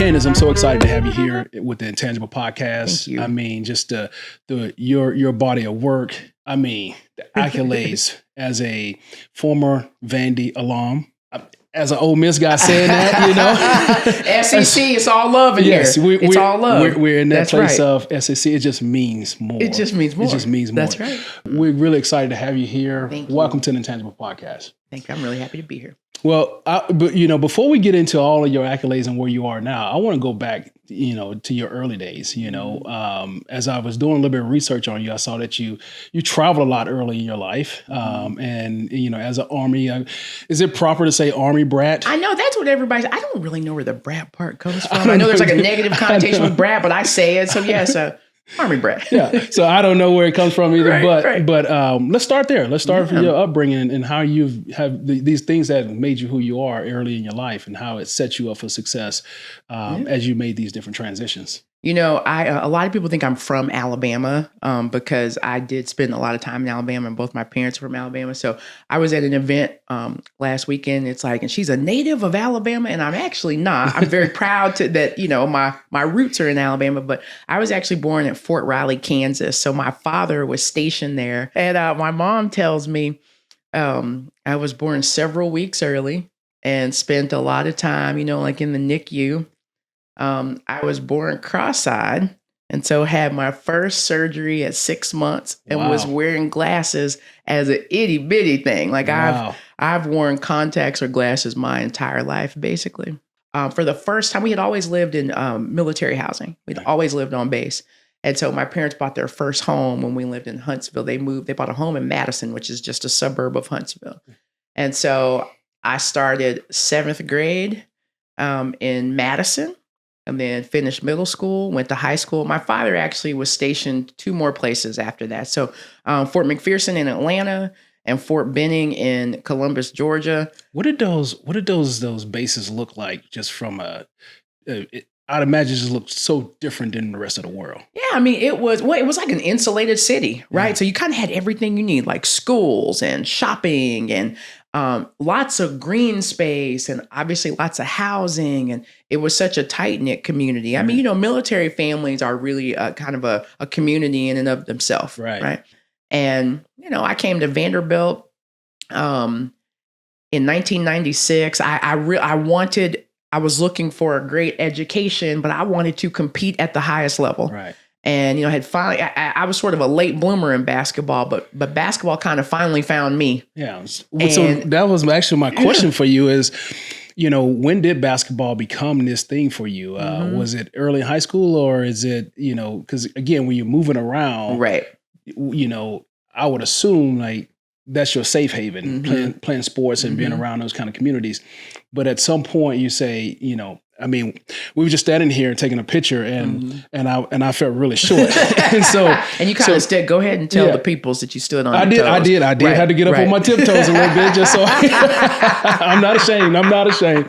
Candice, I'm so excited to have you here with the Intangible Podcast. Thank you. I mean, just your body of work. I mean, the accolades as a former Vandy alum. As an Ole Miss guy saying that, you know. SEC, it's all love in here. It's all love. We're in that That's place right. of SEC. It just means more. It just means more. It just means more. That's right. We're really excited to have you here. Thank you. Welcome to the Intangible Podcast. Thank you. I'm really happy to be here. Well, but before we get into all of your accolades and where you are now, I want to go back, to your early days. As I was doing a little bit of research on you, I saw that you traveled a lot early in your life, and as an Army, is it proper to say Army brat? I know that's what everybody's. I don't really know where the brat part comes from. I know there's like a negative connotation with brat, but I say it. So yes, Army brat. Yeah. So I don't know where it comes from either, Right. but let's start there. Let's start from your upbringing and how you have these things that made you who you are early in your life and how it set you up for success as you made these different transitions. A lot of people think I'm from Alabama because I did spend a lot of time in Alabama, and both my parents were from Alabama. So I was at an event last weekend. It's like, and she's a native of Alabama, and I'm actually not. I'm very proud that my roots are in Alabama, but I was actually born at Fort Riley, Kansas. So my father was stationed there, and my mom tells me I was born several weeks early and spent a lot of time, like in the NICU. I was born cross-eyed, and so had my first surgery at 6 months and was wearing glasses as an itty bitty thing. Like I've worn contacts or glasses my entire life, basically. For the first time, we had always lived in military housing. We'd always lived on base. And so my parents bought their first home when we lived in Huntsville. They bought a home in Madison, which is just a suburb of Huntsville. And so I started 7th grade in Madison. And then finished middle school, went to high school. My father actually was stationed 2 more places after that. So Fort McPherson in Atlanta and Fort Benning in Columbus, Georgia. What did those bases look like just from I'd imagine it just looked so different than the rest of the world. Yeah, I mean, it was like an insulated city, right? Yeah. So you kind of had everything you need, like schools and shopping and lots of green space and obviously lots of housing. And it was such a tight-knit community. I mean, military families are really kind of a community in and of themselves, right? And, I came to Vanderbilt in 1996. I was looking for a great education, but I wanted to compete at the highest level. Right. And, had finally, I was sort of a late bloomer in basketball, but basketball kind of finally found me. Yeah. So that was actually my question for you is, when did basketball become this thing for you? Was it early in high school or is it, because again, when you're moving around, right. I would assume like that's your safe haven, playing sports and being around those kind of communities. But at some point you say, we were just standing here taking a picture and I felt really short. and you kind of stood, go ahead and tell the peoples that you stood on I did. Right, had to get up on my tiptoes a little bit just so I'm not ashamed.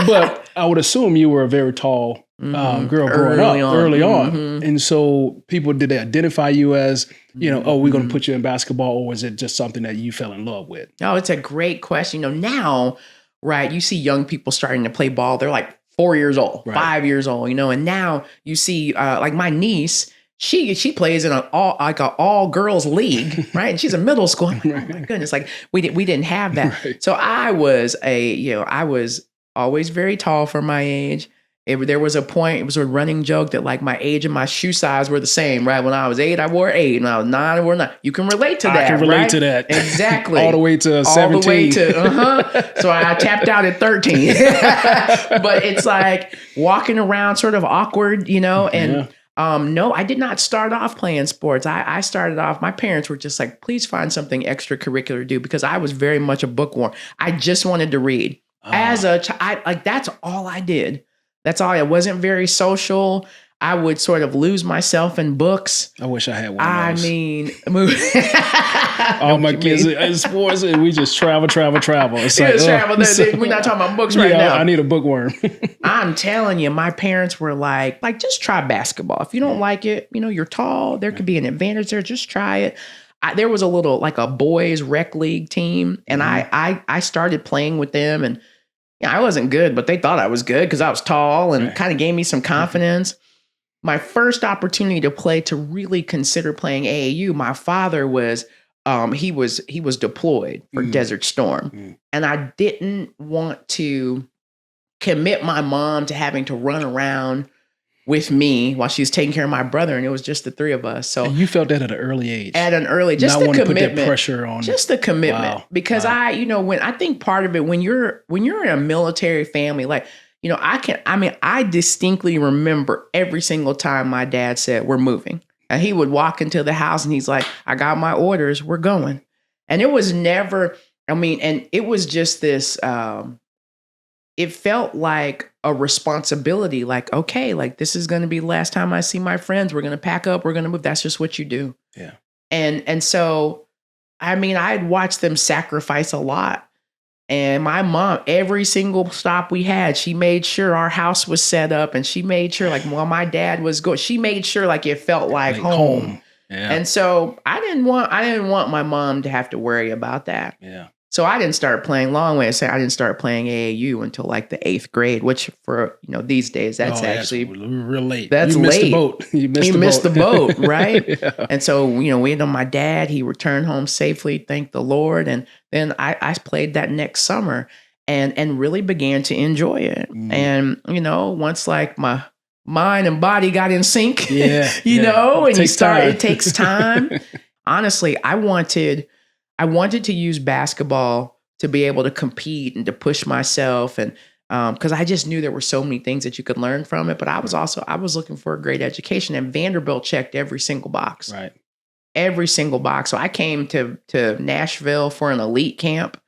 But I would assume you were a very tall girl growing up early on. And so did they identify you as, we're going to put you in basketball, or was it just something that you fell in love with? Oh, it's a great question. Now, right, you see young people starting to play ball. They're like 4 years old, 5 years old, and now you see like my niece, she plays in an all girls league, right? And she's in middle school. I'm like, oh my goodness, like we didn't have that. Right. So I was always very tall for my age. There was a point, it was a running joke that like my age and my shoe size were the same, right? When I was 8, I wore 8. When I was 9, I wore 9. You can relate to that, I can relate right? to that. Exactly. All the way to 17. All the way to, So I tapped out at 13. But it's like walking around sort of awkward, and no, I did not start off playing sports. I started off, my parents were just like, please find something extracurricular to do because I was very much a bookworm. I just wanted to read. As a child, that's all I did. That's all. I wasn't very social. I would sort of lose myself in books. I wish I had one of those. I mean, all my kids in sports, and we just travel. It's travel. We're not talking about books right now. I need a bookworm. I'm telling you, my parents were like, just try basketball. If you don't like it, you're tall. There could be an advantage there. Just try it. There was a little like a boys rec league team, and I started playing with them and. I wasn't good, but they thought I was good because I was tall and kind of gave me some confidence. My first opportunity to play, to really consider playing AAU, my father was, he was deployed for Desert Storm. And I didn't want to commit my mom to having to run around with me while she was taking care of my brother, and it was just the three of us. So and you felt that at an early age. Just the commitment. Put that pressure on. Just the commitment, because when I think part of it, when you're in a military family, like, I distinctly remember every single time my dad said, "We're moving," and he would walk into the house and he's like, "I got my orders, we're going," and it was never. And it was just this. It felt like a responsibility, like, okay, like this is going to be the last time I see my friends. We're going to pack up. We're going to move. That's just what you do. Yeah. And so, I'd watched them sacrifice a lot. And my mom, every single stop we had, she made sure our house was set up, and she made sure, like, while my dad was going, she made sure like it felt like home. Yeah. And so I didn't want my mom to have to worry about that. Yeah. So I didn't start playing, long way to say, I didn't start playing AAU until like the 8th grade, which for, these days, that's actually real late. That's you missed late. The boat. You missed the boat, right? Yeah. And so, waited on my dad. He returned home safely, thank the Lord. And then I played that next summer and really began to enjoy it. And, once like my mind and body got in sync, and it takes time. Honestly, I wanted to use basketball to be able to compete and to push myself. And because I just knew there were so many things that you could learn from it. But I was looking for a great education, and Vanderbilt checked every single box. Right. Every single box. So I came to Nashville for an elite camp.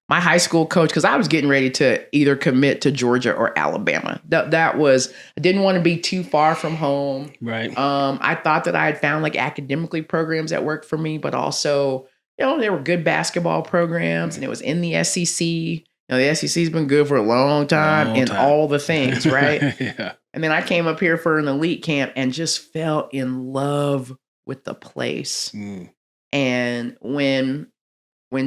My high school coach, because I was getting ready to either commit to Georgia or Alabama. That was, I didn't want to be too far from home. Right. I thought that I had found like academically programs that worked for me, but also, there were good basketball programs, and it was in the SEC. The SEC's been good for a long time in all the things, right? Yeah. And then I came up here for an elite camp and just fell in love with the place. And when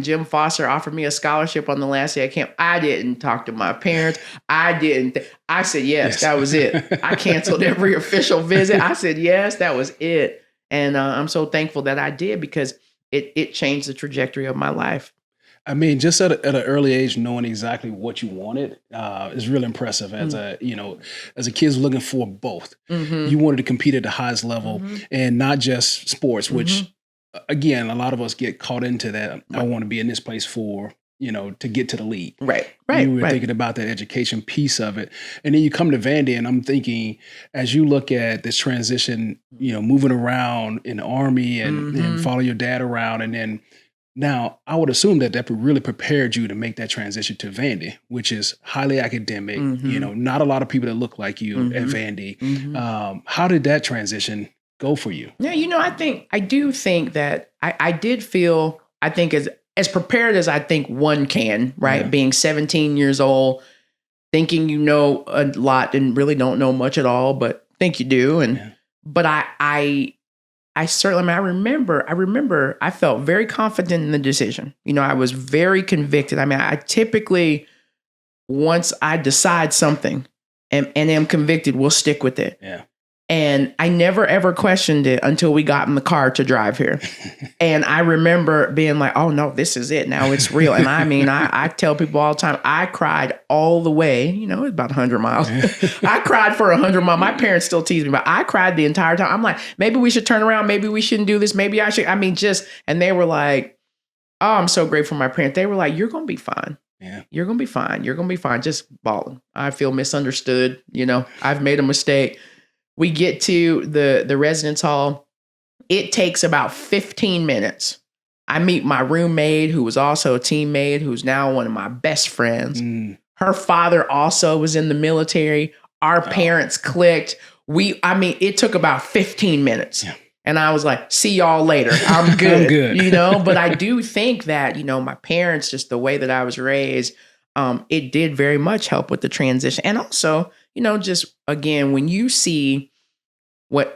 Jim Foster offered me a scholarship on the last day of camp, I didn't talk to my parents. I said yes, that was it. I canceled every official visit. I said yes, that was it. And I'm so thankful that I did, because it changed the trajectory of my life. Just at an early age, knowing exactly what you wanted is really impressive. As a kid looking for both, you wanted to compete at the highest level, and not just sports, which again, a lot of us get caught into that. Right. I want to be in this place for, to get to the league. Right. You were thinking about that education piece of it. And then you come to Vandy, and I'm thinking, as you look at this transition, moving around in the Army and follow your dad around, and then now I would assume that really prepared you to make that transition to Vandy, which is highly academic, not a lot of people that look like you at Vandy. How did that transition go for you? Yeah, I do think that I did feel, I think as prepared as I think one can, right? Yeah. Being 17 years old, thinking you know a lot and really don't know much at all, but think you do. But I certainly, I remember I felt very confident in the decision. I was very convicted. I typically, once I decide something and am convicted, will stick with it. Yeah. And I never, ever questioned it until we got in the car to drive here. And I remember being like, oh, no, this is it. Now it's real. And I tell people all the time, I cried all the way. It's about 100 miles. I cried for 100 miles. My parents still tease me, but I cried the entire time. I'm like, maybe we should turn around. Maybe we shouldn't do this. Maybe I should. And they were like, oh, I'm so grateful for my parents. They were like, you're going to be fine. Yeah. You're going to be fine. You're going to be fine. Just balling. I feel misunderstood. I've made a mistake. We get to the residence hall. It takes about 15 minutes. I meet my roommate, who was also a teammate, who's now one of my best friends. Her father also was in the military. Our parents clicked. It took about 15 minutes. Yeah. And I was like, see y'all later. I'm good. I'm good. But I do think that, my parents, just the way that I was raised, it did very much help with the transition. And also, just again, when you see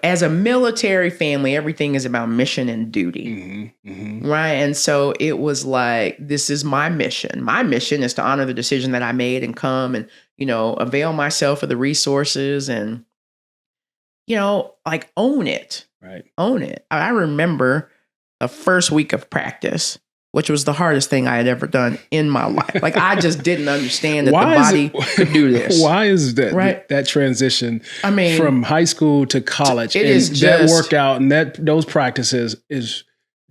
as a military family, everything is about mission and duty. Right. And so it was like, this is my mission. My mission is to honor the decision that I made and come and, avail myself of the resources and, like own it. Right. Own it. I remember the first week of practice, which was the hardest thing I had ever done in my life. Like, I just didn't understand that the body could do this. Why is that, right? That transition from high school to college? It is just, that workout and those practices is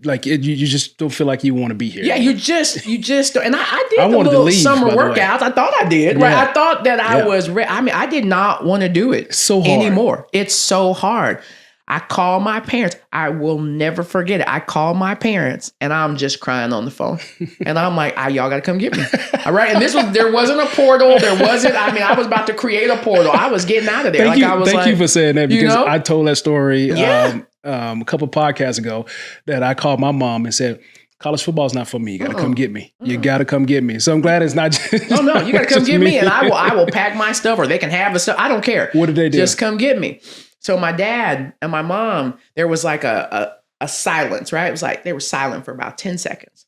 like, you just don't feel like you want to be here. Yeah, you just don't. And I did the little summer workouts. I thought I did, right? I thought that I was, I did not want to do it anymore. It's so hard. I call my parents. I will never forget it. I call my parents and I'm just crying on the phone. And I'm like, y'all got to come get me. All right. And there wasn't a portal. I was about to create a portal. I was getting out of there. Thank you for saying that, because I told that story a couple podcasts ago that I called my mom and said, college football is not for me. You got to come get me. You got to come get me. So I'm glad it's not just. No, you got to come get me. And I will pack my stuff, or they can have the stuff. I don't care. What did they do? Just come get me. So my dad and my mom, there was like a silence, right? It was like they were silent for about 10 seconds.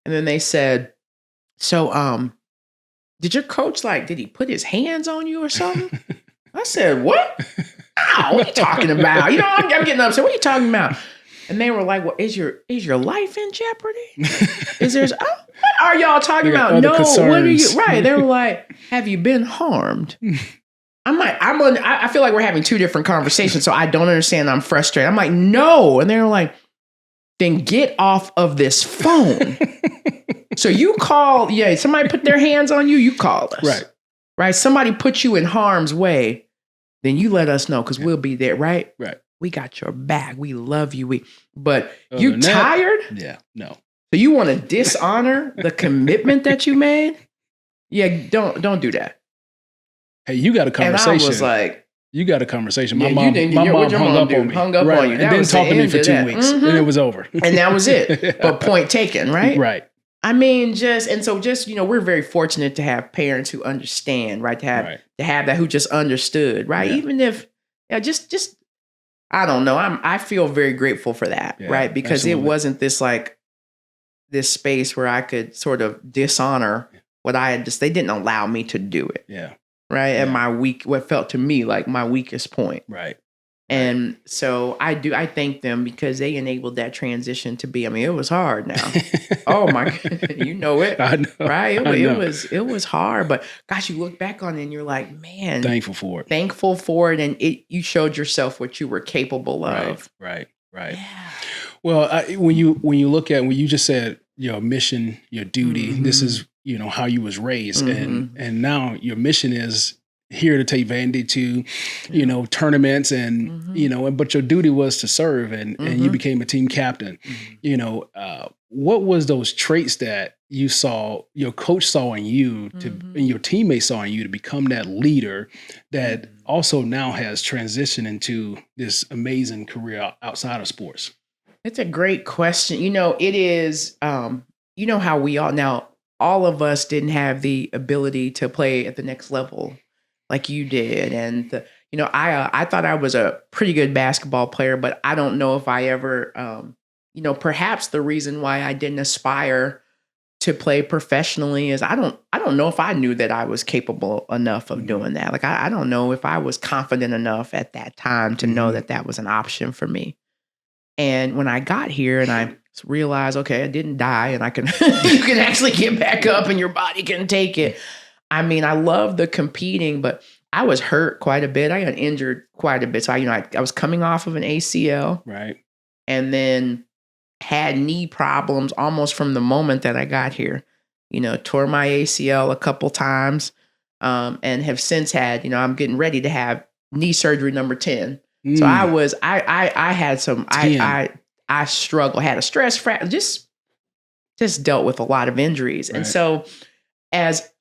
And then they said, so did your coach, did he put his hands on you or something? I said, what? No, what are you talking about? I'm getting upset. What are you talking about? And they were like, well, is your life in jeopardy? What are y'all talking about? No, concerns. What are you? Right. They were like, have you been harmed? I'm like, I feel like we're having two different conversations, so I don't understand. I'm frustrated. I'm like, no. And they're like, then get off of this phone. So you call, somebody put their hands on you, you call us. Right. Somebody put you in harm's way, then you let us know, because we'll be there, right? Right. We got your back. We love you. But you tired? Yeah, no. So you want to dishonor the commitment that you made? Yeah, don't do that. Hey, you got a conversation. And I was like, you got a conversation. My mom hung up on me. Hung up on you. And then talked to me for 2 weeks. And it was over. And that was it. But point taken, right? Right. We're very fortunate to have parents who understand, right? To have that, who just understood, right? Yeah. Even if, just I don't know. I feel very grateful for that, right? Because It wasn't this space where I could sort of dishonor what I had they didn't allow me to do it. Yeah. Right. Yeah. And what felt to me like my weakest point. Right. And so I thank them, because they enabled that transition to be, it was hard now. Oh my God, you know it. I know. Right. It was hard, but gosh, you look back on it and you're like, man, thankful for it. And you showed yourself what you were capable of. Right. Yeah. Well, when you look at, when you just said your mission, your duty, this is, how you was raised, and now your mission is here to take Vandy to, tournaments and, but your duty was to serve, and you became a team captain. What was those traits that you saw, your coach saw in you and your teammates saw in you to become that leader that also now has transitioned into this amazing career outside of sports? It's a great question. It is, how we all of us didn't have the ability to play at the next level like you did. And, I thought I was a pretty good basketball player, but I don't know if I ever, perhaps the reason why I didn't aspire to play professionally is I don't know if I knew that I was capable enough of doing that. Like, I don't know if I was confident enough at that time to know that was an option for me. And when I got here and I realized, okay, I didn't die, and I can, you can actually get back up and your body can take it. I love the competing, but I was hurt quite a bit. I got injured quite a bit. So I was coming off of an ACL. Right. And then had knee problems almost from the moment that I got here. Tore my ACL a couple times, and have since had, I'm getting ready to have knee surgery number 10. So I had some, I struggled, had a stress fracture, just dealt with a lot of injuries. Right. And so as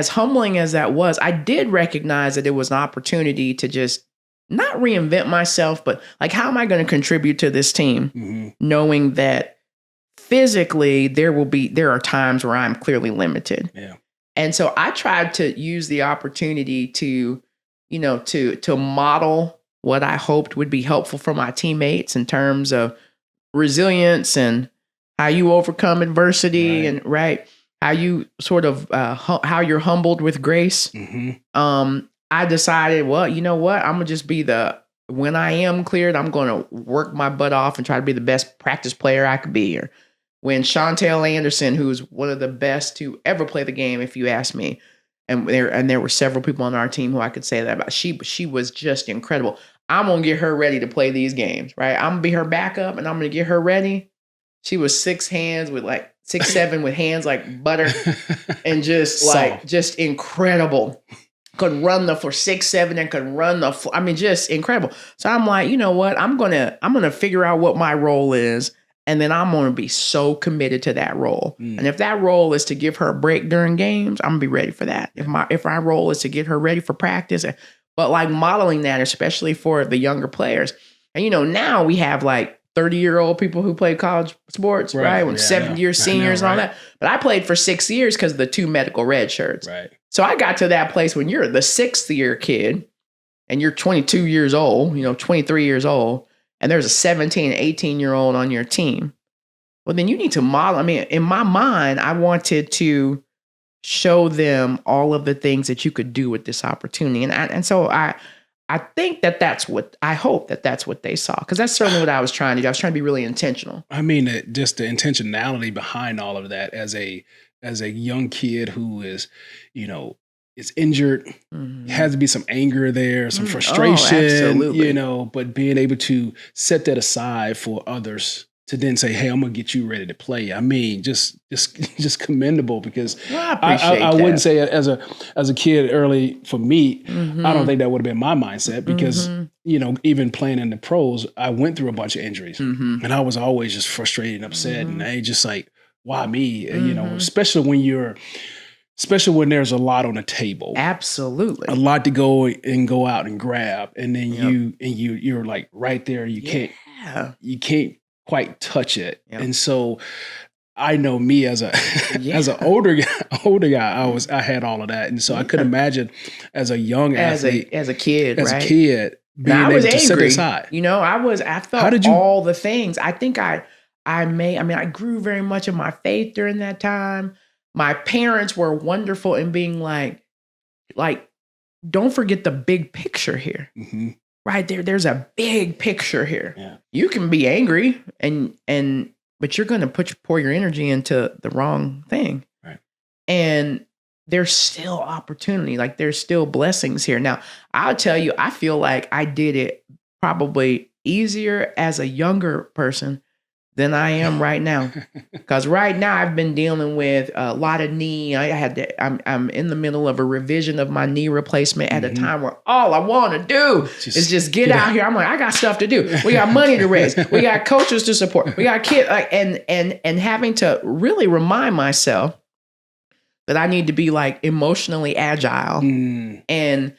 humbling as that was, I did recognize that it was an opportunity to just not reinvent myself, but like, how am I going to contribute to this team? Knowing that physically there are times where I'm clearly limited. Yeah. And so I tried to use the opportunity to, to model what I hoped would be helpful for my teammates in terms of resilience and how you overcome adversity and how you sort of how you're humbled with grace. I decided, well, you know what? I'm gonna just be when I am cleared, I'm gonna work my butt off and try to be the best practice player I could be. Or when Chantel Anderson, who's one of the best to ever play the game, if you ask me, and there were several people on our team who I could say that about. She was just incredible. I'm gonna get her ready to play these games, right? I'm gonna be her backup, and I'm gonna get her ready. She was 6'7" with hands like butter, and just incredible. Could run the for 6'7" and could run the floor. I mean, just incredible. So I'm like, you know what? I'm gonna figure out what my role is, and then I'm gonna be so committed to that role. And if that role is to give her a break during games, I'm gonna be ready for that. If my role is to get her ready for practice, but like modeling that, especially for the younger players. And now we have like 30-year-old people who play college sports, right? When 7-year seniors and all that. But I played for 6 years because of the 2 medical red shirts. Right. So I got to that place when you're the 6th year kid and you're 22 years old, 23 years old, and there's a 17, 18-year-old on your team. Well, then you need to model. I mean, in my mind, I wanted to show them all of the things that you could do with this opportunity. And so I think I hope that's what they saw, because that's certainly what I was trying to do. I was trying to be really intentional. I mean, just the intentionality behind all of that as a young kid who is, is injured, has to be some anger there, some frustration, but being able to set that aside for others to then say, hey, I'm going to get you ready to play. I mean, just commendable, because I wouldn't say as a kid early for me, I don't think that would have been my mindset, because, even playing in the pros, I went through a bunch of injuries and I was always just frustrated and upset. And I just like, why me? Especially when there's a lot on the table. Absolutely. A lot to go out and grab. And then you're like right there. You can't quite touch it. And so I know me as an older guy, I had all of that. And so I could imagine as a young athlete, as a kid, being able to set aside. I felt all the things. I think I grew very much in my faith during that time. My parents were wonderful in being like, don't forget the big picture here. Right there. There's a big picture here. Yeah. You can be angry but you're going to pour your energy into the wrong thing. Right. And there's still opportunity. Like, there's still blessings here. Now, I'll tell you, I feel like I did it probably easier as a younger person than I am right now. Because right now I've been dealing with a lot of knee. I'm in the middle of a revision of my knee replacement at a time where all I want to do is just get out here. I'm like, I got stuff to do. We got money to raise. We got coaches to support. We got kids, and having to really remind myself that I need to be like emotionally agile. And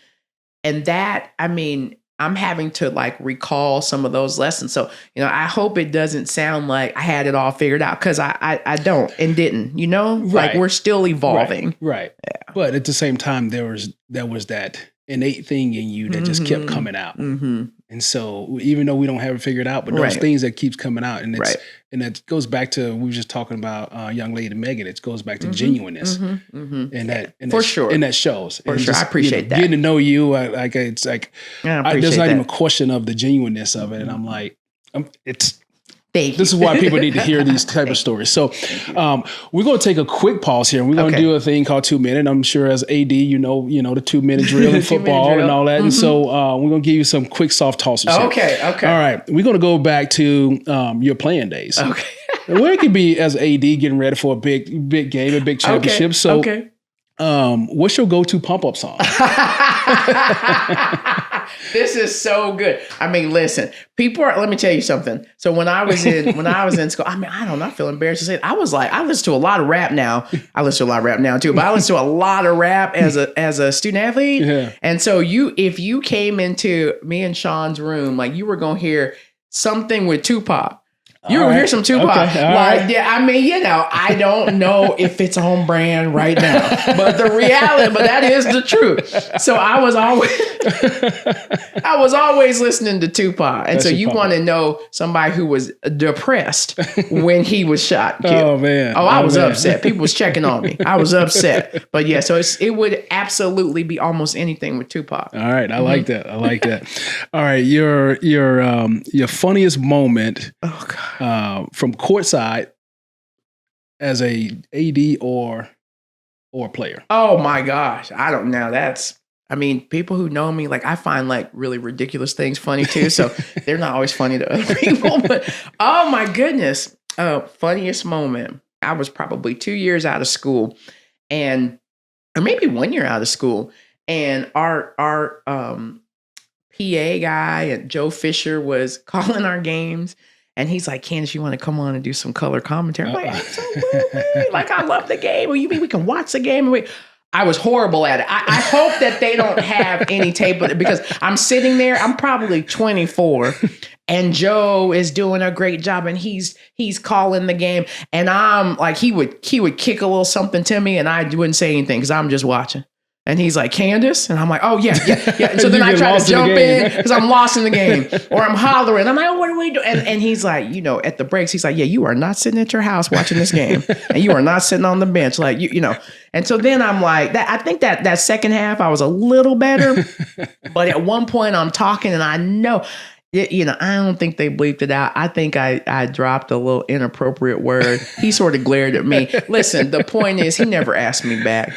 that, I mean, I'm having to like recall some of those lessons. So, I hope it doesn't sound like I had it all figured out, because I don't and didn't, like we're still evolving. Right. Yeah. But at the same time, there was that innate thing in you that just kept coming out. And so even though we don't have it figured out, but those things that keeps coming out, and and that goes back to, we were just talking about young lady Megan. It goes back to genuineness, and that sure, and that shows. For sure, I appreciate that. Getting to know you, it's like there's not even a question of the genuineness of it, and I'm like, this is why people need to hear these type of stories. So we're going to take a quick pause here, and we're going to do a thing called 2 minute. I'm sure as AD, the 2 minute drill in football and all that. And so we're going to give you some quick soft tosses here. Okay. All right. We're going to go back to your playing days. Okay. Where it could be as AD getting ready for a big game, a big championship. So what's your go-to pump-up song? This is so good. I mean, listen, let me tell you something. So when I was in school, I mean, I don't know, I feel embarrassed to say it. I listen to a lot of rap now. I listen to a lot of rap now too, but I listen to a lot of rap as a student athlete. Yeah. And so if you came into me and Sean's room, like, you were going to hear something with Tupac. You're going to hear some Tupac. Okay, right. Yeah, I mean, I don't know if it's on brand right now, but that is the truth. So I was always listening to Tupac. And so you want to know somebody who was depressed when he was shot and killed. Oh, man. I was upset. People was checking on me. I was upset. But yeah, so it would absolutely be almost anything with Tupac. All right. I like that. All right. Your funniest moment from courtside as a AD or player. Oh my gosh. I don't know. People who know me, like I find like really ridiculous things funny too. So they're not always funny to other people, but oh my goodness. Funniest moment. I was probably 2 years out of school or maybe 1 year out of school. And our PA guy, Joe Fisher, was calling our games. And he's like, Candice, you want to come on and do some color commentary? I'm like, like, I love the game. Well, you mean we can watch the game? I was horrible at it. I hope that they don't have any tape of it because I'm sitting there. I'm probably 24 and Joe is doing a great job and he's calling the game. And I'm like, he would kick a little something to me and I wouldn't say anything because I'm just watching. And he's like, Candice? And I'm like, oh, yeah. And so then I try to jump in because I'm lost in the game or I'm hollering. I'm like, oh, what are we doing? And he's like, at the breaks, he's like, yeah, you are not sitting at your house watching this game. And you are not sitting on the bench. Like, you know. And so then I'm like, I think that second half, I was a little better. But at one point I'm talking and I know, I don't think they bleeped it out. I think I dropped a little inappropriate word. He sort of glared at me. Listen, the point is he never asked me back.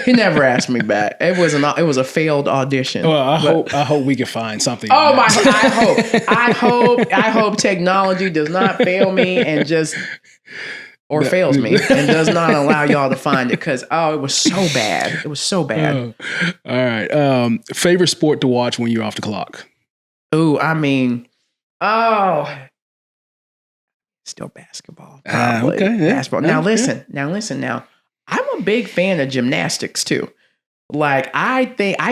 It was a failed audition. Well, I hope we can find something. Oh my! I hope technology does not fail me and fails me and does not allow y'all to find it because it was so bad. It was so bad. All right. Favorite sport to watch when you're off the clock? Oh, still basketball. Probably. Okay, yeah. Basketball. Now listen. Now, I'm a big fan of gymnastics too. Like I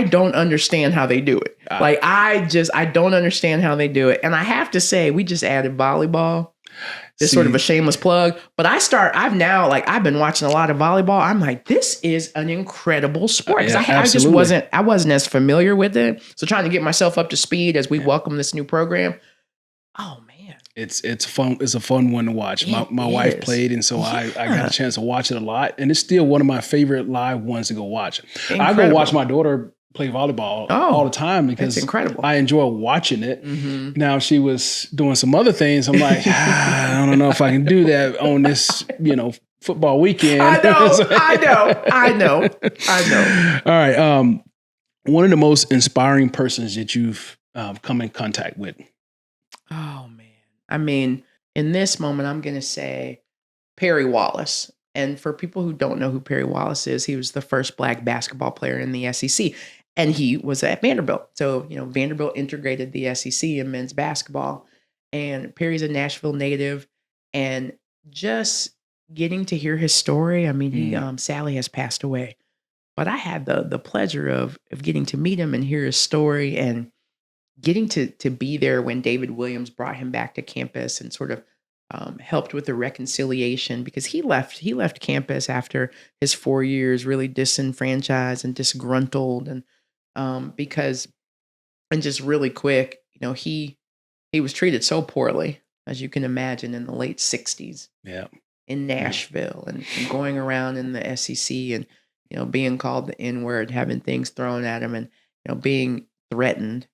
don't understand how they do it. I don't understand how they do it. And I have to say, we just added volleyball. This sort of a shameless plug, but I've been watching a lot of volleyball. I'm like, this is an incredible sport because I wasn't as familiar with it. So trying to get myself up to speed as we welcome this new program. Oh man, it's fun. It's a fun one to watch. My wife played, and so I got a chance to watch it a lot, and it's still one of my favorite live ones to go watch. Incredible. I go watch my daughter play volleyball all the time because it's incredible. I enjoy watching it. Mm-hmm. Now she was doing some other things. I'm like, I don't know if I can do that on this, football weekend. I know. All right. One of the most inspiring persons that you've come in contact with. Oh man. I mean, in this moment, I'm going to say Perry Wallace. And for people who don't know who Perry Wallace is, he was the first Black basketball player in the SEC. And he was at Vanderbilt. So, Vanderbilt integrated the SEC in men's basketball. And Perry's a Nashville native. And just getting to hear his story, I mean, he sadly has passed away. But I had the pleasure of getting to meet him and hear his story and getting to be there when David Williams brought him back to campus and sort of helped with the reconciliation because he left campus after his 4 years really disenfranchised and disgruntled and just really quick, he was treated so poorly, as you can imagine, in the late 60s in Nashville and going around in the SEC and, being called the N-word, having things thrown at him and, being threatened.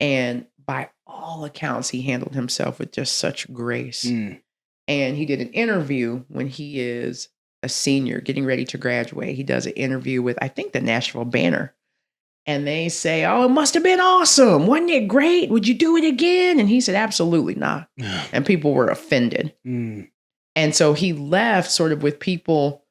And by all accounts, he handled himself with just such grace. And he did an interview when he is a senior getting ready to graduate. He does an interview with, I think, the Nashville Banner. And they say, oh, it must have been awesome. Wasn't it great? Would you do it again? And he said, absolutely not. And people were offended. And so he left sort of with people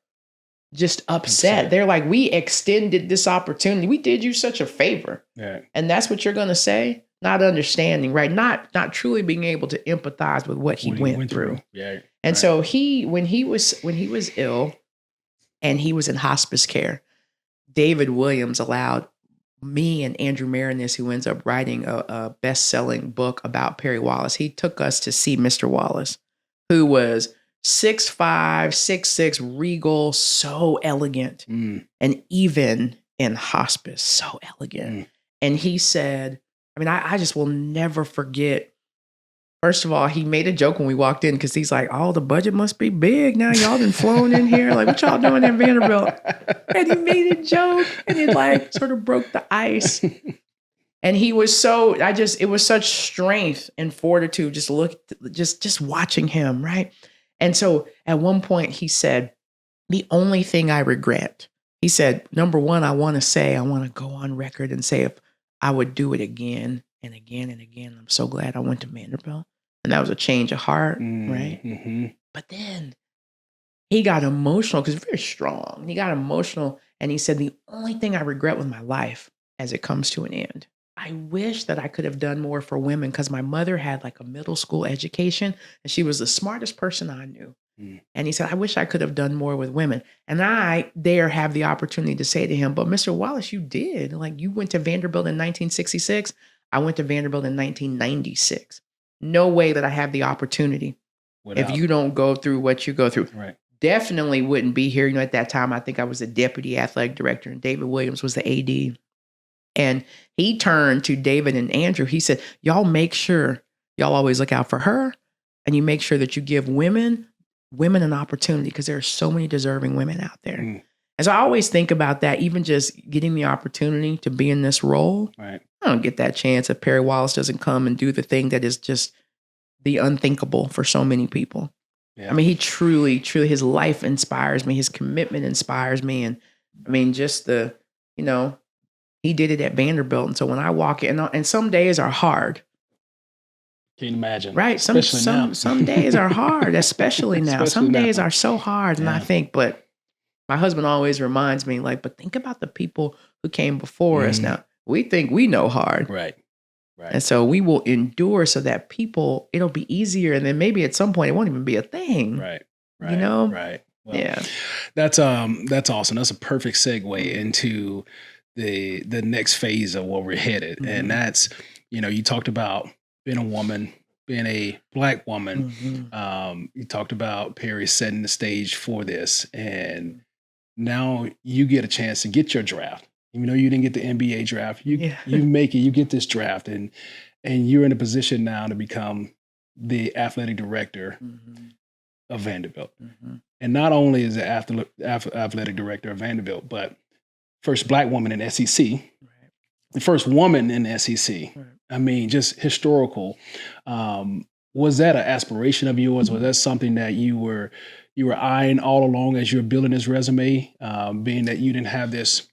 just upset. They're like, we extended this opportunity. We did you such a favor. Yeah. And that's what you're going to say? Not understanding, right? Not truly being able to empathize with what he went through. Yeah. And so when he was ill and he was in hospice care, David Williams allowed me and Andrew Marinus, who ends up writing a best-selling book about Perry Wallace, he took us to see Mr. Wallace, who was 6'5", 6'6", regal, so elegant, and even in hospice, so elegant. And he said, I mean, I just will never forget. First of all, he made a joke when we walked in because he's like, "Oh, the budget must be big now. Y'all been flown in here. Like, what y'all doing in Vanderbilt?" And he made a joke, and it like sort of broke the ice. And he was it was such strength and fortitude. Just watching him, right? And so at one point he said, "The only thing I regret," he said, "number one, I want to go on record and say if I would do it again and again and again. I'm so glad I went to Vanderbilt." And that was a change of heart, right? Mm-hmm. But then he got emotional because he's very strong. He got emotional and he said, "The only thing I regret with my life as it comes to an end, I wish that I could have done more for women because my mother had like a middle school education and she was the smartest person I knew." And he said, "I wish I could have done more with women." And I dare have the opportunity to say to him, "But Mr. Wallace, you did. Like, you went to Vanderbilt in 1966. I went to Vanderbilt in 1996. No way that I have the opportunity if you don't go through what you go through." Right. Definitely wouldn't be here. At that time, I think I was the deputy athletic director and David Williams was the AD. And he turned to David and Andrew. He said, "Y'all make sure y'all always look out for her and you make sure that you give women an opportunity because there are so many deserving women out there." And so I always think about that, even just getting the opportunity to be in this role. Right. I don't get that chance if Perry Wallace doesn't come and do the thing that is just the unthinkable for so many people. Yeah. I mean, he truly, his life inspires me. His commitment inspires me. And I mean, just he did it at Vanderbilt. And so when I walk in, and some days are hard. Can you imagine? Right. Some days are hard, especially now. Some days are so hard. And I think, but my husband always reminds me, like, but think about the people who came before us. Now, we think we know hard. Right. And so we will endure so that it'll be easier. And then maybe at some point it won't even be a thing. Right. You know? Right. Well, yeah. That's awesome. That's a perfect segue into the next phase of where we're headed. And that's, you talked about being a woman, being a Black woman. You talked about Perry setting the stage for this. And now you get a chance to get your draft. Even though you didn't get the NBA draft, you make it, you get this draft, and you're in a position now to become the athletic director of Vanderbilt. And not only is the athletic director of Vanderbilt, but first Black woman in SEC, the first woman in the SEC. I mean, just historical. Was that an aspiration of yours? Was that something that you were eyeing all along as you were building this resume, being that you didn't have this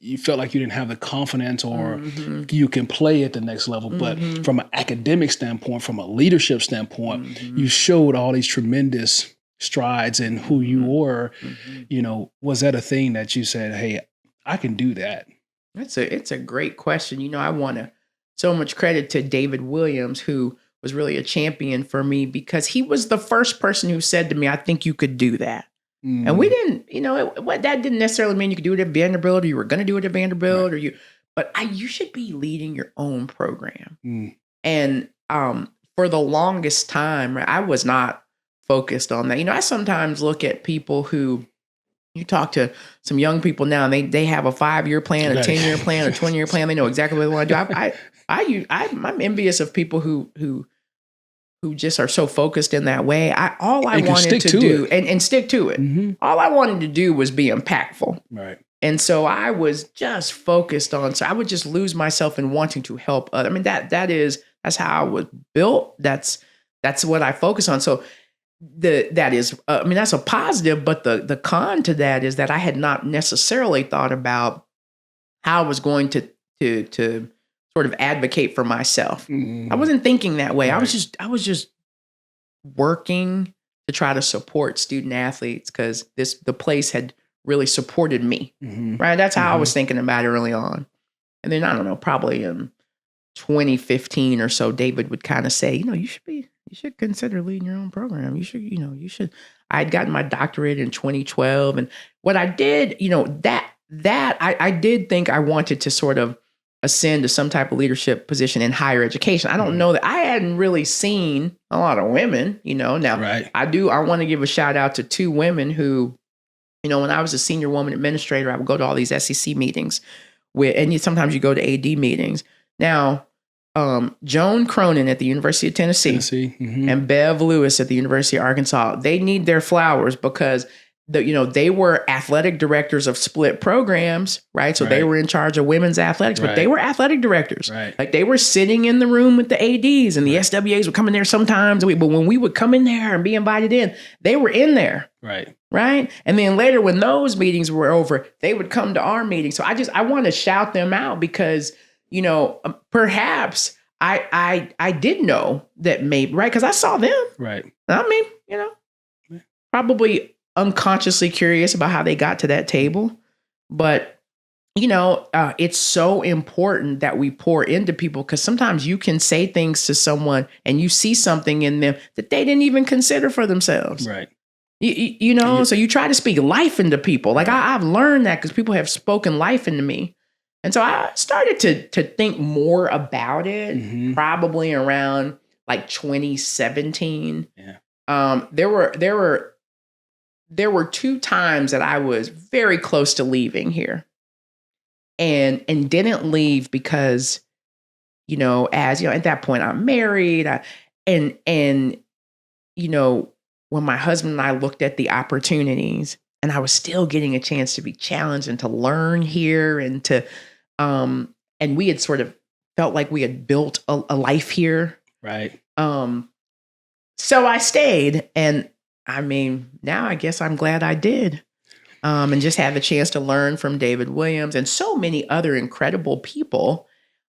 you felt like you didn't have the confidence or you can play at the next level. But from an academic standpoint, from a leadership standpoint, you showed all these tremendous strides in who you were. Was that a thing that you said, "Hey, I can do that"? It's a great question. I want so much credit to David Williams, who was really a champion for me because he was the first person who said to me, "I think you could do that." And we didn't, that didn't necessarily mean you could do it at Vanderbilt or you were going to do it at Vanderbilt but you should be leading your own program. And for the longest time, I was not focused on that. I sometimes look at people who, you talk to some young people now and they have a 5-year plan, a 10-year plan, a 20-year plan. They know exactly what they want to do. I'm envious of people who just are so focused in that way. All I wanted to do and stick to it. All I wanted to do was be impactful. Right. And so I was just focused on, so I would just lose myself in wanting to help others. I mean, that's how I was built. That's what I focus on. So that's a positive, but the con to that is that I had not necessarily thought about how I was going to sort of advocate for myself. I wasn't thinking that way. Right. I was just working to try to support student athletes because the place had really supported me. Right. That's how I was thinking about it early on. And then I don't know, probably in 2015 or so, David would kind of say, you should consider leading your own program. You should. I had gotten my doctorate in 2012. And what I did, that I did think I wanted to sort of ascend to some type of leadership position in higher education. I don't know that I hadn't really seen a lot of women, now I want to give a shout out to 2 women who, when I was a senior woman administrator, I would go to all these SEC meetings and sometimes you go to AD meetings. Now, Joan Cronin at the University of Tennessee. And Bev Lewis at the University of Arkansas, they need their flowers because they were athletic directors of split programs, right? So they were in charge of women's athletics, but they were athletic directors. Right. Like they were sitting in the room with the ADs and the SWAs would come in there sometimes. But when we would come in there and be invited in, they were in there. Right. Right. And then later when those meetings were over, they would come to our meeting. So I want to shout them out because, perhaps I did know that maybe, right? Because I saw them. Right. I mean, probably unconsciously curious about how they got to that table. But, it's so important that we pour into people because sometimes you can say things to someone and you see something in them that they didn't even consider for themselves. Right. So you try to speak life into people. Like I've learned that because people have spoken life into me. And so I started to think more about it probably around like 2017. Yeah. There were 2 times that I was very close to leaving here and didn't leave because, at that point I'm married when my husband and I looked at the opportunities and I was still getting a chance to be challenged and to learn here and to, and we had sort of felt like we had built a life here. Right. So I stayed and I mean, now I guess I'm glad I did. And just had the chance to learn from David Williams and so many other incredible people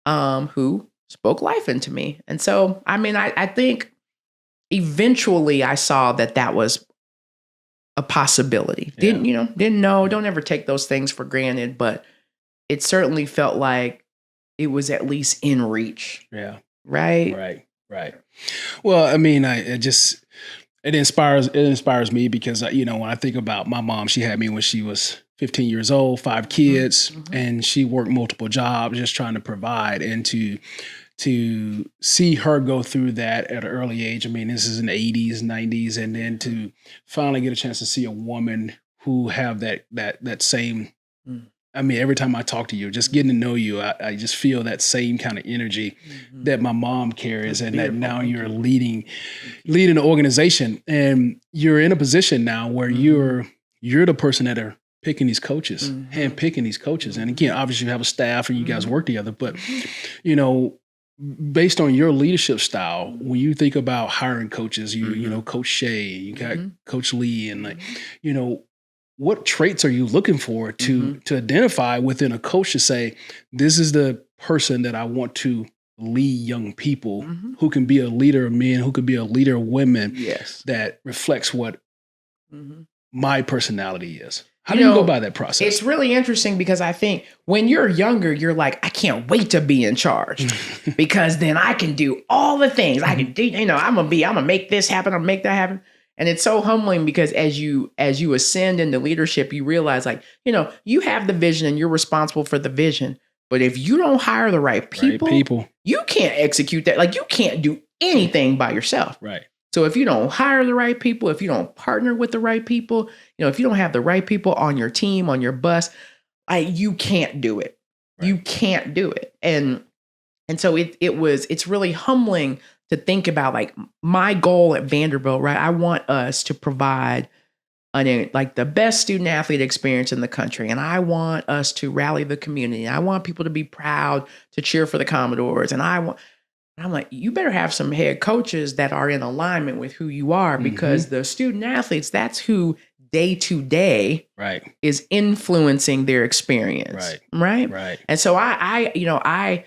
who spoke life into me. And so, I mean, I think eventually I saw that was a possibility. Didn't know, don't ever take those things for granted, but it certainly felt like it was at least in reach. Yeah. Right. Well, I mean, it inspires me because, when I think about my mom, she had me when she was 15 years old, 5 kids, and she worked multiple jobs just trying to provide and to see her go through that at an early age. I mean, this is in the 80s, 90s, and then to finally get a chance to see a woman who have that same, I mean, every time I talk to you, just getting to know you, I just feel that same kind of energy that my mom carries. And that now you're leading the organization and you're in a position now where you're the person that are picking these coaches, handpicking these coaches. And again, obviously you have a staff and you guys work together, but based on your leadership style, when you think about hiring coaches, Coach Shea, you got Coach Lee, and what traits are you looking for to identify within a coach to say, this is the person that I want to lead young people who can be a leader of men, who could be a leader of women, that reflects what my personality is. How do you go by that process? It's really interesting because I think when you're younger, you're like, I can't wait to be in charge because then I can do all the things I can do. I'm going to make this happen. I'm going to make that happen. And it's so humbling because as you ascend into leadership, you realize you have the vision and you're responsible for the vision. But if you don't hire the right people, you can't execute that. Like you can't do anything by yourself. Right. So if you don't hire the right people, if you don't partner with the right people, if you don't have the right people on your team, on your bus, you can't do it. Right. You can't do it. And so it's really humbling to think about like my goal at Vanderbilt, right? I want us to provide the best student athlete experience in the country. And I want us to rally the community. I want people to be proud to cheer for the Commodores. And I'm like, you better have some head coaches that are in alignment with who you are because the student athletes, that's who day to day is influencing their experience. Right. And so I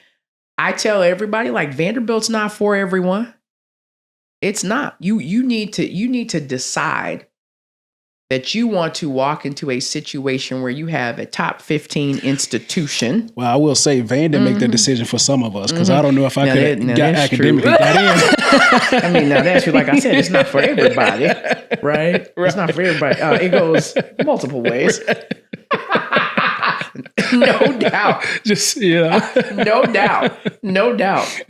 tell everybody like Vanderbilt's not for everyone. It's not. You need to decide that you want to walk into a situation where you have a top 15 institution. Well, I will say Van didn't make that decision for some of us because I don't know if I could have got academically got in. I mean, now that's true. Like I said, it's not for everybody, right? It's not for everybody. It goes multiple ways. No doubt. Just, you know. No doubt. No doubt.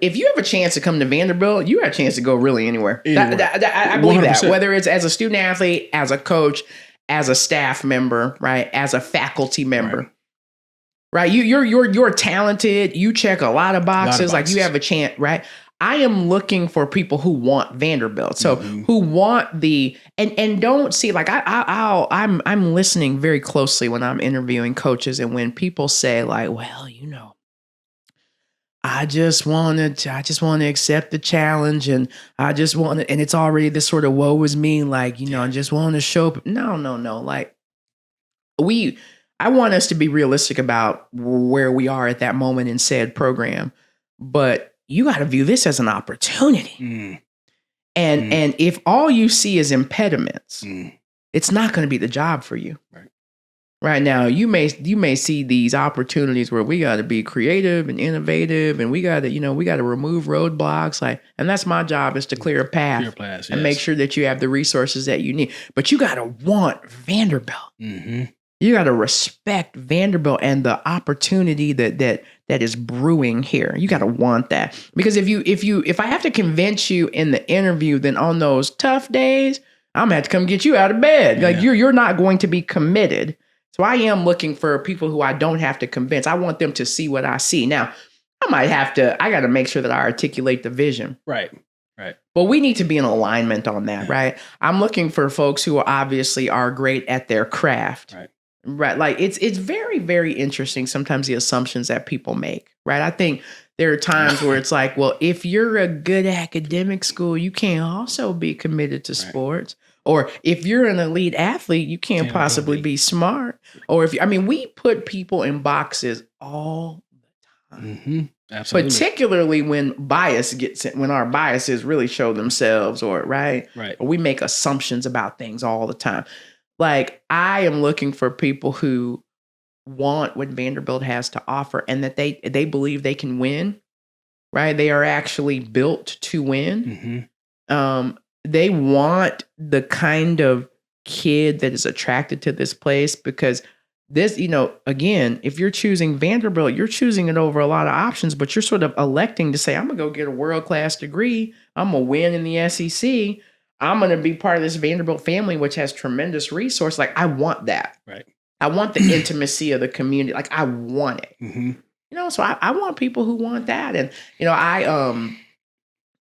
If you have a chance to come to Vanderbilt, you have a chance to go really anywhere. I believe 100%. That. Whether it's as a student athlete, as a coach, as a staff member, right? As a faculty member. Right? You're talented. You check a lot of boxes. Like you have a chance, right? I am looking for people who want Vanderbilt. So who want the and don't see like I'm listening very closely when I'm interviewing coaches and when people say like, well, you know, I just want to accept the challenge and I just want to, and it's already this sort of woe is me, like, you know, I just want to show up. No. Like I want us to be realistic about where we are at that moment in said program, but you got to view this as an opportunity. And if all you see is impediments, it's not going to be the job for you. Right now, you may see these opportunities where we got to be creative and innovative, and we got to remove roadblocks. Like, and that's my job, is to clear a path, and make sure that you have the resources that you need. But you got to want Vanderbilt. You got to respect Vanderbilt and the opportunity that is brewing here. You got to want that, because if I have to convince you in the interview, then on those tough days, I'm gonna have to come get you out of bed. Like you're not going to be committed. So I am looking for people who I don't have to convince. I want them to see what I see. Now, I got to make sure that I articulate the vision. Right. But we need to be in alignment on that, right? I'm looking for folks who obviously are great at their craft. Right. Like it's very, very interesting sometimes the assumptions that people make, right? I think there are times where it's like, well, if you're a good academic school, you can't also be committed to sports. Or if you're an elite athlete, you can't possibly be smart. Or we put people in boxes all the time. Absolutely. Particularly when our biases really show themselves, or right. Or we make assumptions about things all the time. Like, I am looking for people who want what Vanderbilt has to offer, and that they believe they can win. Right? They are actually built to win. They want the kind of kid that is attracted to this place, because this, again, if you're choosing Vanderbilt, you're choosing it over a lot of options, but you're sort of electing to say, I'm going to go get a world-class degree. I'm going to win in the SEC. I'm going to be part of this Vanderbilt family, which has tremendous resource. Like, I want that. Right. I want the intimacy of the community. Like, I want it. So I want people who want that. And,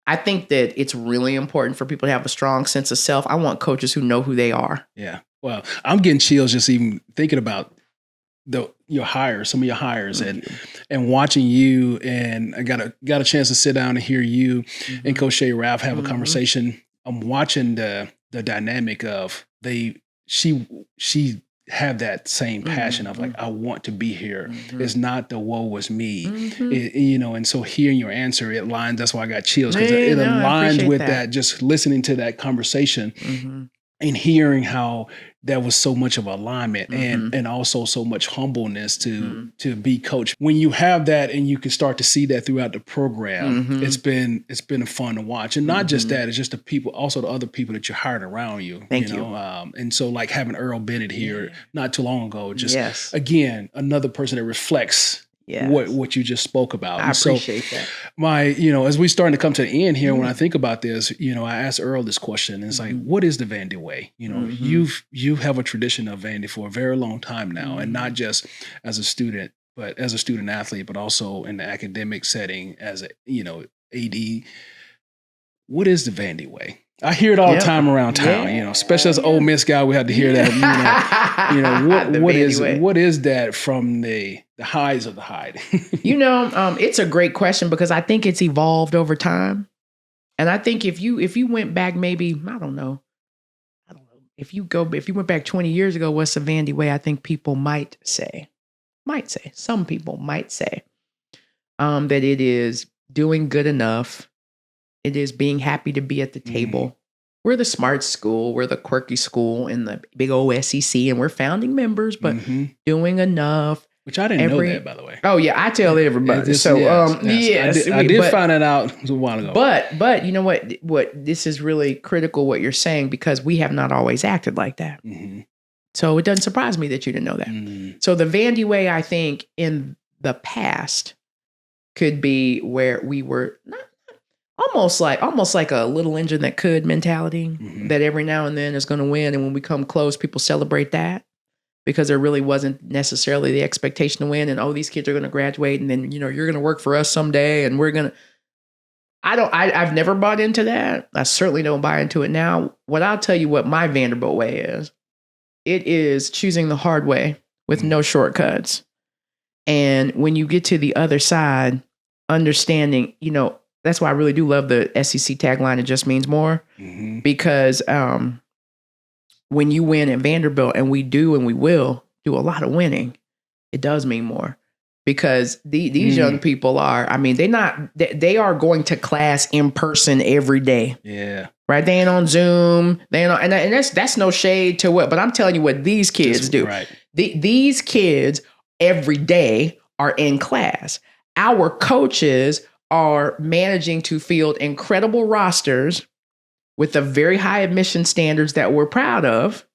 I think that it's really important for people to have a strong sense of self. I want coaches who know who they are. Yeah. Well, I'm getting chills just even thinking about some of your hires, and watching you. And I got a chance to sit down and hear you and Coach Shay Ralph have a conversation. I'm watching the dynamic of she have that same passion of like, I want to be here. It's not the woe was me, and so hearing your answer, it lines. That's why I got chills, because it aligns with that. Just listening to that conversation and hearing how that was so much of alignment and also so much humbleness to be coached. When you have that and you can start to see that throughout the program, it's been fun to watch. And not just that, it's just the people, also the other people that you hired around you. Thank you. And so like having Earl Bennett here not too long ago, just again, another person that reflects what you just spoke about. I appreciate that. As we starting to come to the end here, when I think about this, I asked Earl this question, and it's like, what is the Vandy way? You have a tradition of Vandy for a very long time now, and not just as a student, but as a student athlete, but also in the academic setting as AD. What is the Vandy way? I hear it all the time around town, especially as an Ole Miss guy, we had to hear that. What is that from the highs of the hide? It's a great question, because I think it's evolved over time. And I think if you went back, maybe, I don't know, if you went back 20 years ago, what's the Vandy way? I think people some people might say that it is doing good enough. It is being happy to be at the table. We're the smart school. We're the quirky school in the big old SEC, and we're founding members, but doing enough. Which I didn't know that, by the way. Oh yeah, I tell everybody. I did find it out a while ago. But you know what? What this is really critical what you're saying, because we have not always acted like that. So it doesn't surprise me that you didn't know that. So the Vandy way, I think, in the past could be where we were almost like a little engine that could mentality that every now and then is going to win. And when we come close, people celebrate that because there really wasn't necessarily the expectation to win. And, oh, these kids are going to graduate and then, you're going to work for us someday and we're going to. I've never bought into that. I certainly don't buy into it now. I'll tell you what my Vanderbilt way is. It is choosing the hard way with no shortcuts. And when you get to the other side, understanding, that's why I really do love the SEC tagline, it just means more. Because when you win at Vanderbilt, and we do and we will do a lot of winning, it does mean more. Because these young people they are going to class in person every day. Yeah. Right. They ain't on Zoom. They ain't on, and that's no shade to what, but I'm telling you what these kids do. Right. These kids every day are in class. Our coaches are managing to field incredible rosters with the very high admission standards that we're proud of.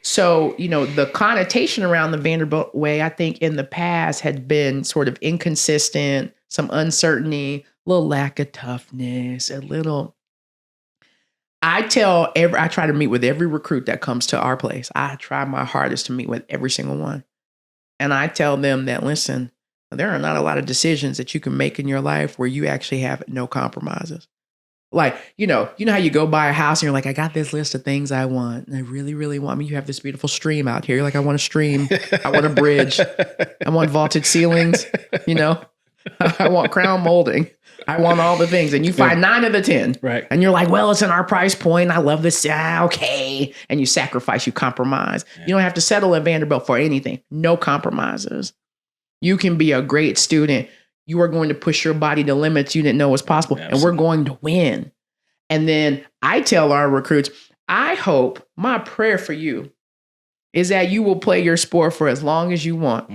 So, the connotation around the Vanderbilt way, I think in the past had been sort of inconsistent, some uncertainty, a little lack of toughness, I try to meet with every recruit that comes to our place. I try my hardest to meet with every single one. And I tell them that, listen, there are not a lot of decisions that you can make in your life where you actually have no compromises. Like, how you go buy a house and you're like, I got this list of things I want. And I really, really want. You have this beautiful stream out here. You're like, I want a stream. I want a bridge. I want vaulted ceilings. I want crown molding. I want all the things. And you find 9 of the 10. Right. And you're like, well, it's in our price point. I love this. Okay. And you sacrifice, you compromise. Yeah. You don't have to settle at Vanderbilt for anything. No compromises. You can be a great student. You are going to push your body to limits you didn't know was possible. Absolutely. And we're going to win. And then I tell our recruits, I hope, my prayer for you is that you will play your sport for as long as you want.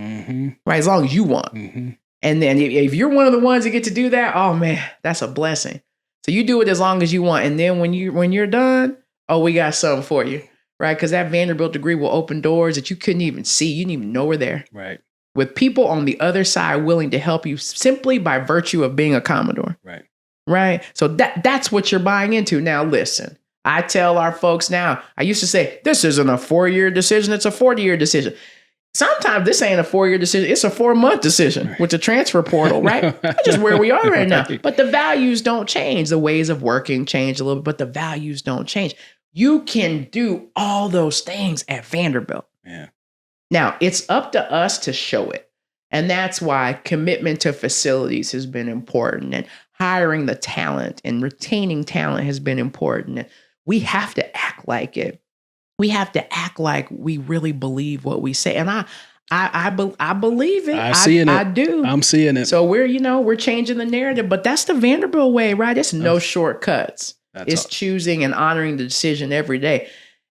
Right? As long as you want. And then if you're one of the ones that get to do that, oh man, that's a blessing. So you do it as long as you want. And then when you're done, oh, we got something for you. Right? Because that Vanderbilt degree will open doors that you couldn't even see. You didn't even know were there. Right. With people on the other side willing to help you simply by virtue of being a Commodore. Right. Right. So that's what you're buying into. Now, listen, I tell our folks now, I used to say, this isn't a 4-year decision. It's a 40-year decision. Sometimes this ain't a 4-year decision. It's a 4-month decision with the transfer portal, right? That's just where we are right now. But the values don't change. The ways of working change a little bit, but the values don't change. You can do all those things at Vanderbilt. Yeah. Now, it's up to us to show it. And that's why commitment to facilities has been important, and hiring the talent and retaining talent has been important. And we have to act like it. We have to act like we really believe what we say. And I believe it. I do. I'm seeing it. So we're changing the narrative, but that's the Vanderbilt way, right? It's no shortcuts. It's choosing and honoring the decision every day.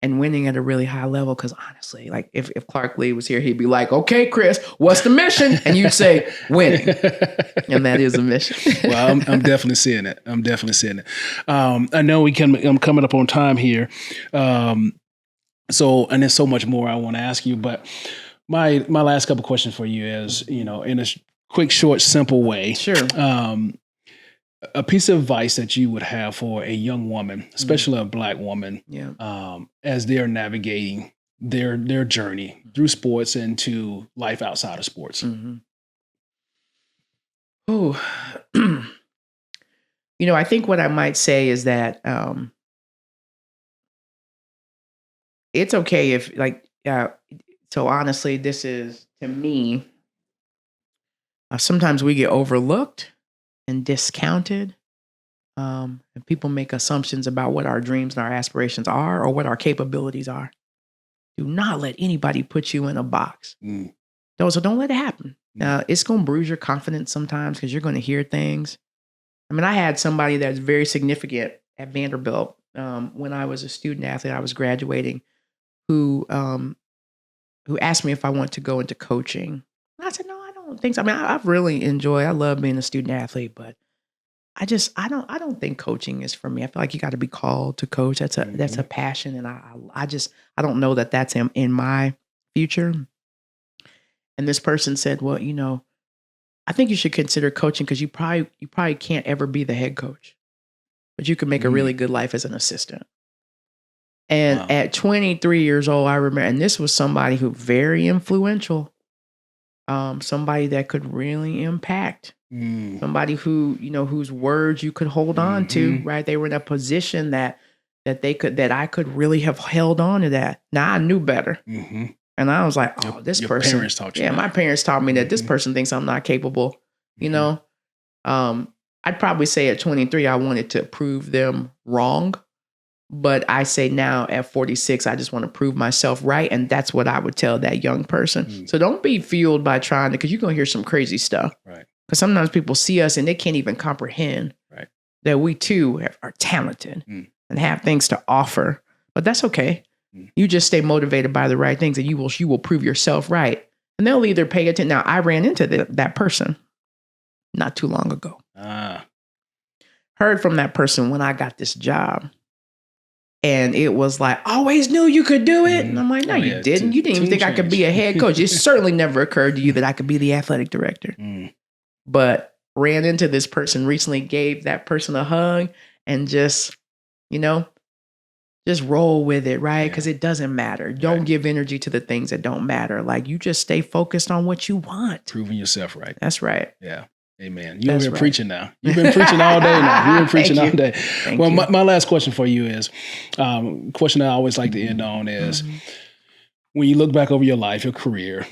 And winning at a really high level, because honestly, like if Clark Lee was here, he'd be like, okay, Chris, what's the mission? And you'd say, winning. And that is a mission. Well, I'm definitely seeing it. I know I'm coming up on time here. And there's so much more I want to ask you, but my last couple questions for you is, in a quick, short, simple way. Sure. A piece of advice that you would have for a young woman, especially a Black woman, as they're navigating their journey through sports and to life outside of sports. Oh, I think what I might say is that it's okay if, so honestly, this is, to me, sometimes we get overlooked and discounted. And people make assumptions about what our dreams and our aspirations are or what our capabilities are. Do not let anybody put you in a box. So don't let it happen. It's going to bruise your confidence sometimes because you're going to hear things. I mean, I had somebody that's very significant at Vanderbilt when I was a student athlete. I was graduating, who asked me if I want to go into coaching. And I said, no, I don't think so. I mean, I really I love being a student athlete, but I don't think coaching is for me. I feel like you got to be called to coach. That's a passion. And I don't know that that's in my future. And this person said, well, I think you should consider coaching because you probably can't ever be the head coach, but you can make a really good life as an assistant. And at 23 years old, I remember, and this was somebody who very influential, somebody that could really impact, somebody who, whose words you could hold on to, right? They were in a position that I could really have held on to that. Now I knew better. And I was like, oh, this person. Your parents taught you that. My parents taught me that this person thinks I'm not capable, I'd probably say at 23, I wanted to prove them wrong. But I say now at 46, I just want to prove myself right. And that's what I would tell that young person. So don't be fueled by trying to, because you're going to hear some crazy stuff. Right. Because sometimes people see us and they can't even comprehend that we too are talented and have things to offer. But that's okay. You just stay motivated by the right things and you will prove yourself right. And they'll either pay attention. Now, I ran into that person not too long ago. Heard from that person when I got this job. And it was like, always knew you could do it. And I'm like, no, you didn't. You didn't even think I could be a head coach. It certainly never occurred to you that I could be the athletic director. But ran into this person recently, gave that person a hug and just roll with it, right? Because it doesn't matter. Don't give energy to the things that don't matter. Like you just stay focused on what you want. Proving yourself right. That's right. Yeah. Amen. You've been preaching now. You've been preaching all day now. You've been preaching all day. Well, my last question for you is, question I always like to end on is, when you look back over your life, your career,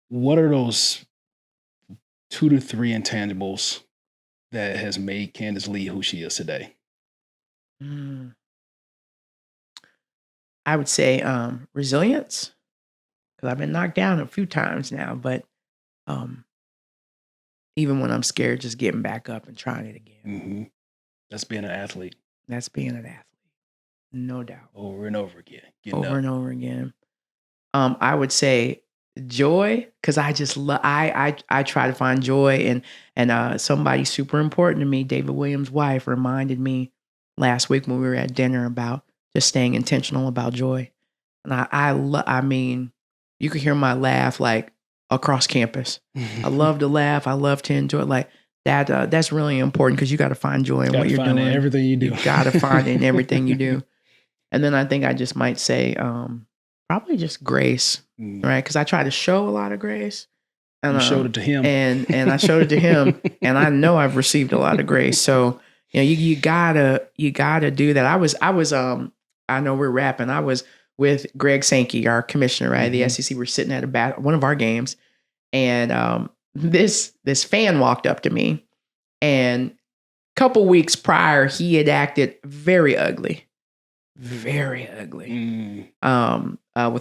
what are those 2 to 3 intangibles that has made Candice Lee who she is today? I would say resilience, because I've been knocked down a few times now, but even when I'm scared, just getting back up and trying it again. That's being an athlete. That's being an athlete. No doubt. Over and over again. Over and over again. I would say joy, because I just I try to find joy, and somebody super important to me, David Williams' wife, reminded me last week when we were at dinner about just staying intentional about joy. And I mean, you could hear my laugh like across campus. I love to laugh. I love to enjoy it. Like that. That's really important because you got to find joy in what you're doing. Everything you do. You got to find it in everything you do. And then I think I just might say probably just grace, right? Because I try to show a lot of grace. And you showed it to him. And I showed it to him. And I know I've received a lot of grace. So, you gotta do that. I know we're rapping. I was with Greg Sankey, our commissioner, right? The SEC. We're sitting at one of our games. And this fan walked up to me, and a couple weeks prior, he had acted very ugly. With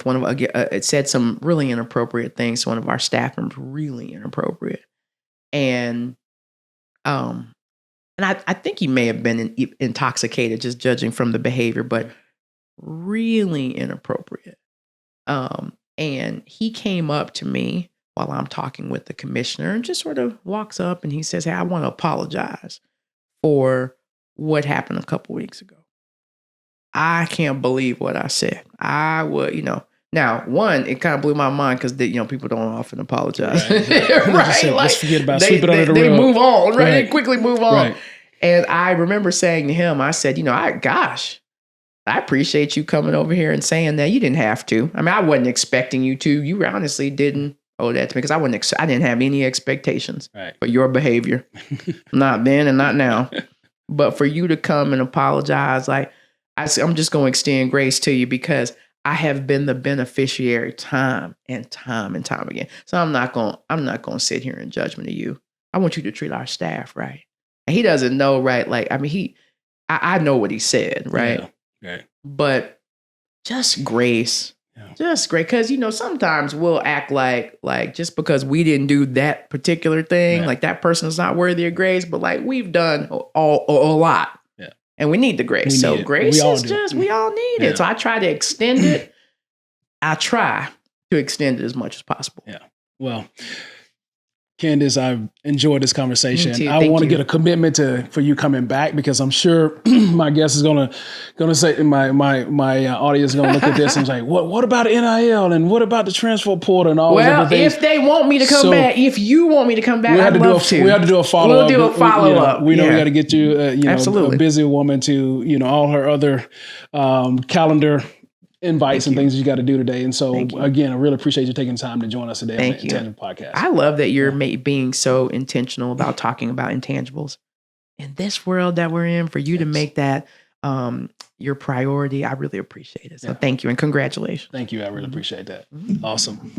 one of it said some really inappropriate things to one of our staff members, really inappropriate, and I think he may have been intoxicated, just judging from the behavior, but really inappropriate. And he came up to me while I'm talking with the commissioner and just sort of walks up and he says, "Hey, I want to apologize for what happened a couple weeks ago." I can't believe what I said. I would, now, one, it kind of blew my mind because people don't often apologize. Right. Like, let's forget about sweep it under the rug. They move on, right? They quickly move on. Right. And I remember saying to him, I said, I appreciate you coming over here and saying that. You didn't have to. I mean, I wasn't expecting you to. You honestly didn't owe that to me because I didn't have any expectations for your behavior. Not then and not now. But for you to come and apologize, like, I'm just going to extend grace to you because I have been the beneficiary time and time again. So I'm not going to sit here in judgment of you. I want you to treat our staff right. And he doesn't know, right? Like, I mean, I know what he said, right? Yeah. Right. But just grace. Yeah. Just great. Because, sometimes we'll act like just because we didn't do that particular thing, like that person is not worthy of grace, but like we've done a lot. And we need the grace. Grace is just, we all need it. So I try to extend it. I try to extend it as much as possible. Yeah. Well, Candice, I've enjoyed this conversation. I want to get a commitment for you coming back, because I'm sure my guest is gonna say, my audience is gonna look at this and say, what about NIL and what about the transfer portal and all those other things? If they want me to come back, if you want me to come back, I'd love to. We have to do a follow up. We'll do a follow up. We know we got to get you, a busy woman to, all her other calendar invites and things you got to do today. And so again, I really appreciate you taking time to join us today on the Intangible Podcast. I love that you're being so intentional about talking about intangibles in this world that we're in. For you to make that your priority, I really appreciate it. So thank you and congratulations. Thank you. I really appreciate that. Awesome.